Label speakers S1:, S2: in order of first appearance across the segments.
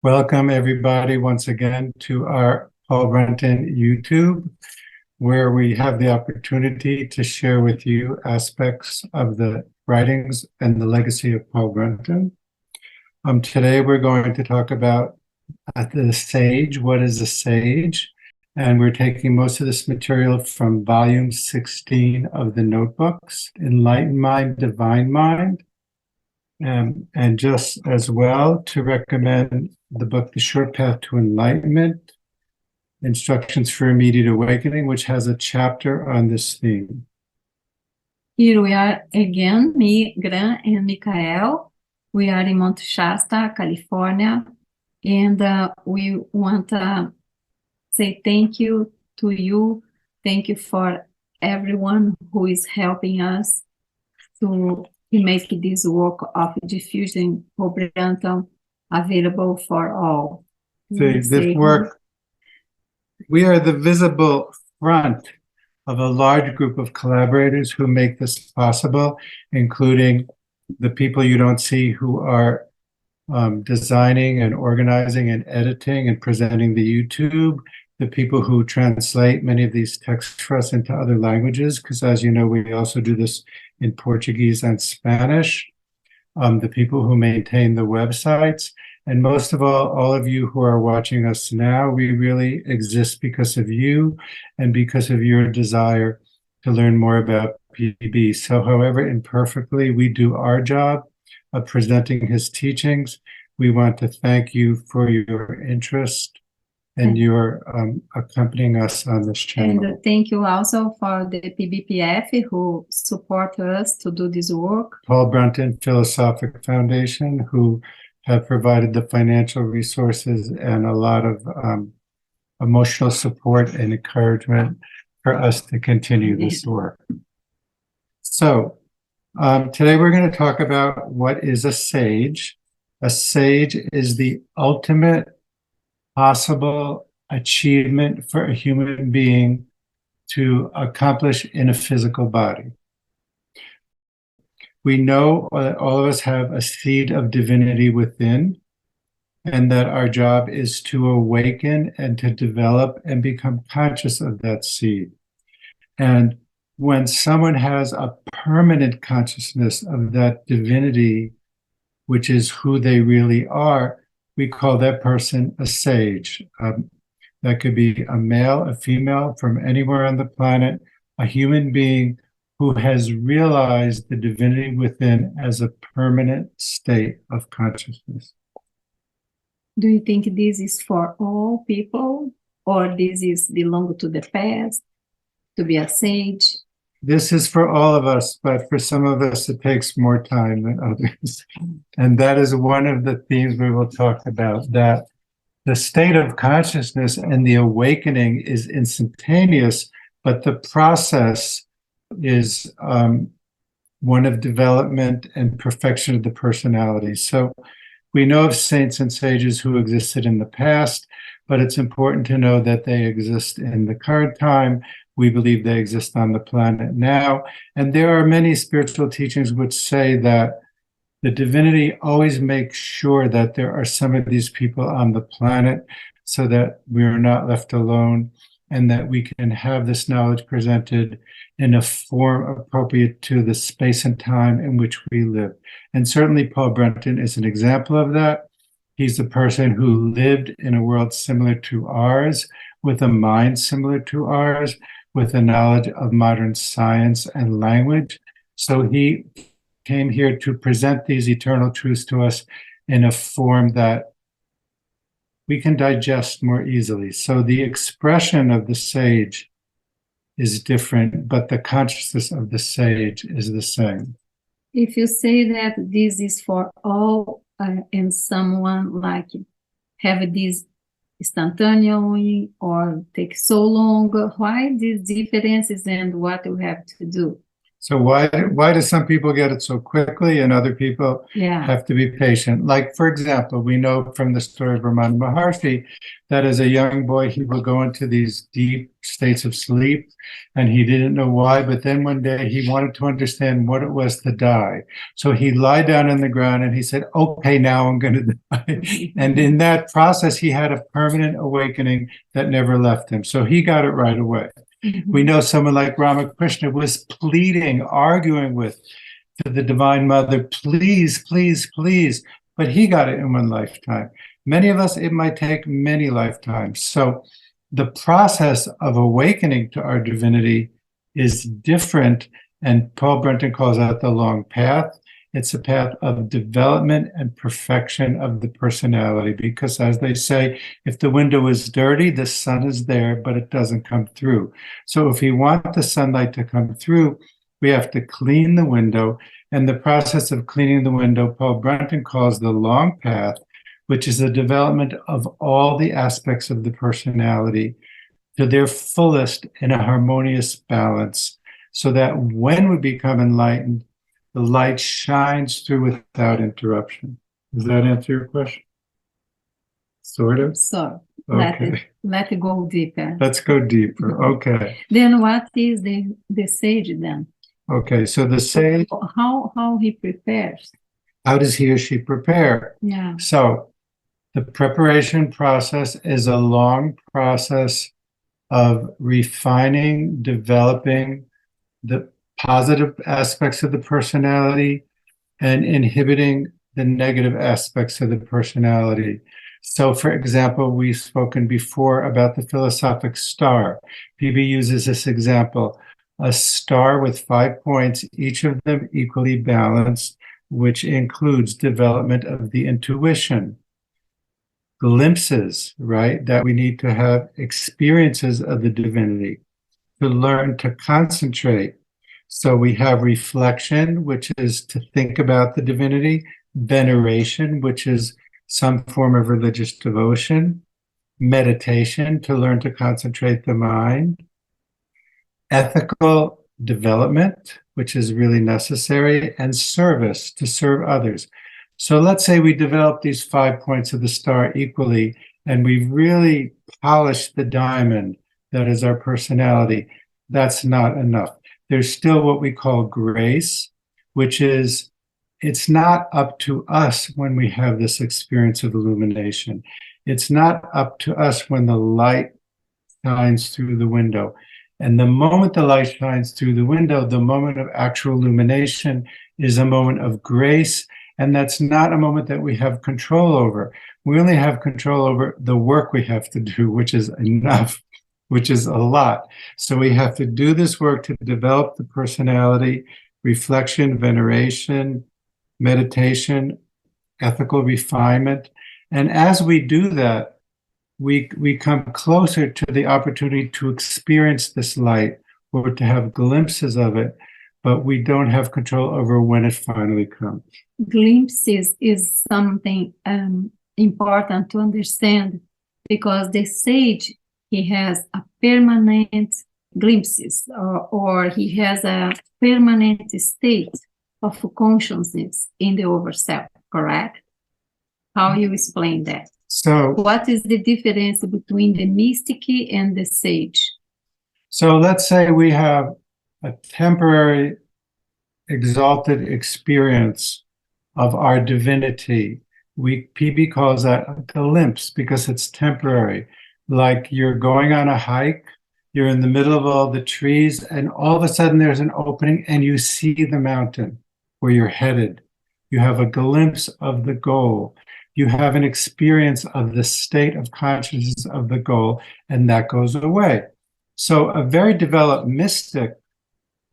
S1: Welcome, everybody, once again to our Paul Brunton YouTube, where we have the opportunity to share with you aspects of the writings and the legacy of Paul Brunton. Today, we're going to talk about the sage. What is a sage? And we're taking most of this material from volume 16 of the notebooks, Enlightened Mind, Divine Mind. And just as well to recommend the book, The Short Path to Enlightenment, Instructions for Immediate Awakening, which has a chapter on this theme.
S2: Here we are again, me, GRAN, and Michael. We are in Mount Shasta, California, and we want to say thank you to you. Thank you for everyone who is helping us to make this work of diffusing Paul Brunton available for all.
S1: This work, we are the visible front of a large group of collaborators who make this possible, including the people you don't see who are designing and organizing and editing and presenting the YouTube, the people who translate many of these texts for us into other languages, because as you know, we also do this in Portuguese and Spanish, the people who maintain the websites, and most of all of you who are watching us now. We really exist because of you and because of your desire to learn more about PB. So however imperfectly we do our job of presenting his teachings, we want to thank you for your interest and your accompanying us on this channel.
S2: And thank you also for the PBPF who support us to do this work.
S1: Paul Brunton Philosophic Foundation, who have provided the financial resources and a lot of emotional support and encouragement for us to continue this work. So today we're going to talk about what is a sage. A sage is the ultimate possible achievement for a human being to accomplish in a physical body. We know that all of us have a seed of divinity within, and that our job is to awaken and to develop and become conscious of that seed. And when someone has a permanent consciousness of that divinity, which is who they really are, we call that person a sage. That could be a male, a female, from anywhere on the planet, a human being who has realized the divinity within as a permanent state of consciousness.
S2: Do you think this is for all people, or this is belong to the past, to be a sage?
S1: This is for all of us, but for some of us, it takes more time than others. And that is one of the themes we will talk about, that the state of consciousness and the awakening is instantaneous, but the process is one of development and perfection of the personality. So we know of saints and sages who existed in the past, but it's important to know that they exist in the current time. We believe they exist on the planet now. And there are many spiritual teachings which say that the divinity always makes sure that there are some of these people on the planet so that we are not left alone, and that we can have this knowledge presented in a form appropriate to the space and time in which we live. And certainly Paul Brunton is an example of that. He's a person who lived in a world similar to ours, with a mind similar to ours, with a knowledge of modern science and language. So he came here to present these eternal truths to us in a form that we can digest more easily. So the expression of the sage is different, but the consciousness of the sage is the same.
S2: If you say that this is for all, and someone like have this instantaneously or take so long, why these differences and what we have to do?
S1: So why do some people get it so quickly and other people
S2: Yeah.
S1: have to be patient? Like, for example, we know from the story of Ramana Maharshi that as a young boy, he would go into these deep states of sleep and he didn't know why. But then one day he wanted to understand what it was to die. So he lied down on the ground and he said, okay, now I'm going to die. And in that process, he had a permanent awakening that never left him. So he got it right away. We know someone like Ramakrishna was pleading, arguing with the Divine Mother, please, please, please. But he got it in one lifetime. Many of us, it might take many lifetimes. So the process of awakening to our divinity is different. And Paul Brunton calls that the long path. It's a path of development and perfection of the personality, because as they say, if the window is dirty, the sun is there, but it doesn't come through. So if we want the sunlight to come through, we have to clean the window. And the process of cleaning the window, Paul Brunton calls the long path, which is the development of all the aspects of the personality to their fullest in a harmonious balance, so that when we become enlightened, the light shines through without interruption. Does that answer your question? Sort of?
S2: So
S1: Okay.
S2: let it go deeper.
S1: Let's go deeper. Okay.
S2: Then what is the sage then?
S1: Okay, so the sage,
S2: How he prepares?
S1: how does he or she prepare?
S2: Yeah.
S1: So the preparation process is a long process of refining, developing the positive aspects of the personality and inhibiting the negative aspects of the personality. So, for example, we've spoken before about the philosophic star. PB uses this example, a star with 5 points, each of them equally balanced, which includes development of the intuition, glimpses, right? That we need to have experiences of the divinity, to learn to concentrate. So we have reflection, which is to think about the divinity, veneration, which is some form of religious devotion, meditation, to learn to concentrate the mind, ethical development, which is really necessary, and service, to serve others. So let's say we develop these 5 points of the star equally, and we've really polished the diamond that is our personality. That's not enough. There's still what we call grace, which is, it's not up to us when we have this experience of illumination. It's not up to us when the light shines through the window. And the moment the light shines through the window, the moment of actual illumination is a moment of grace. And that's not a moment that we have control over. We only have control over the work we have to do, which is enough, which is a lot. So we have to do this work to develop the personality, reflection, veneration, meditation, ethical refinement. And as we do that, we come closer to the opportunity to experience this light or to have glimpses of it, but we don't have control over when it finally comes.
S2: Glimpses is something important to understand, because the sage, he has a permanent glimpses, or he has a permanent state of consciousness in the overself, correct? How you explain that?
S1: So
S2: what is the difference between the mystic and the sage?
S1: So let's say we have a temporary exalted experience of our divinity. PB calls that a glimpse because it's temporary. Like you're going on a hike, you're in the middle of all the trees, and all of a sudden there's an opening and you see the mountain where you're headed. You have a glimpse of the goal. You have an experience of the state of consciousness of the goal, and that goes away. So a very developed mystic,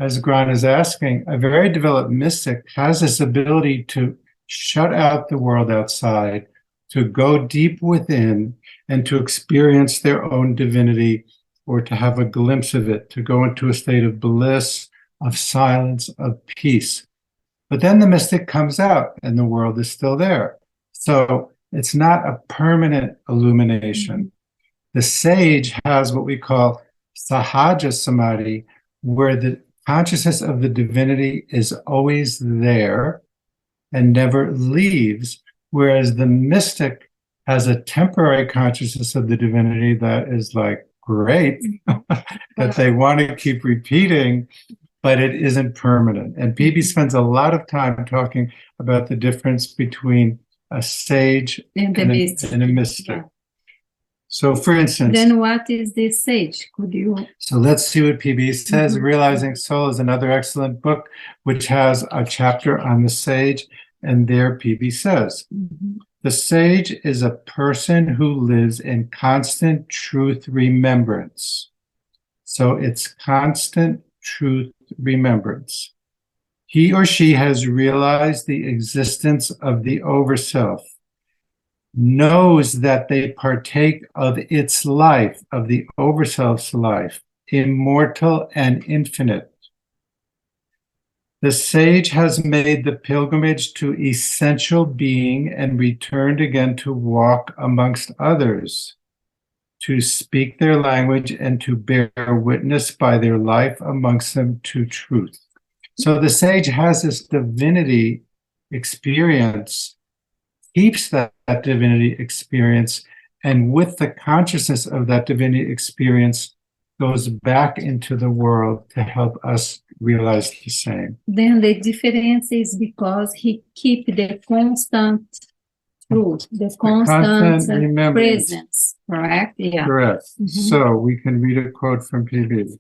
S1: as GRAN is asking, a very developed mystic has this ability to shut out the world outside, to go deep within, and to experience their own divinity, or to have a glimpse of it, to go into a state of bliss, of silence, of peace. But then the mystic comes out and the world is still there. So it's not a permanent illumination. The sage has what we call sahaja samadhi, where consciousness of the divinity is always there and never leaves, whereas the mystic has a temporary consciousness of the divinity that is like great, that they want to keep repeating, but it isn't permanent. And PB spends a lot of time talking about the difference between a sage
S2: And
S1: and a mystic.
S2: Yeah.
S1: So for instance,
S2: Then what is the sage? Could you?
S1: so let's see what PB says. Realizing Soul is another excellent book, which has a chapter on the sage. And there PB says, the sage is a person who lives in constant truth remembrance. So it's constant truth remembrance. He or she has realized the existence of the Overself, knows that they partake of its life, of the Overself's life, immortal and infinite. The sage has made the pilgrimage to essential being and returned again to walk amongst others, to speak their language and to bear witness by their life amongst them to truth. So the sage has this divinity experience, keeps that divinity experience, and with the consciousness of that divinity experience, goes back into the world to help us realize the same.
S2: Then the difference is because he keep the constant truth, the constant
S1: remembrance.
S2: presence, correct? Yeah.
S1: Correct. So we can read a quote from PB.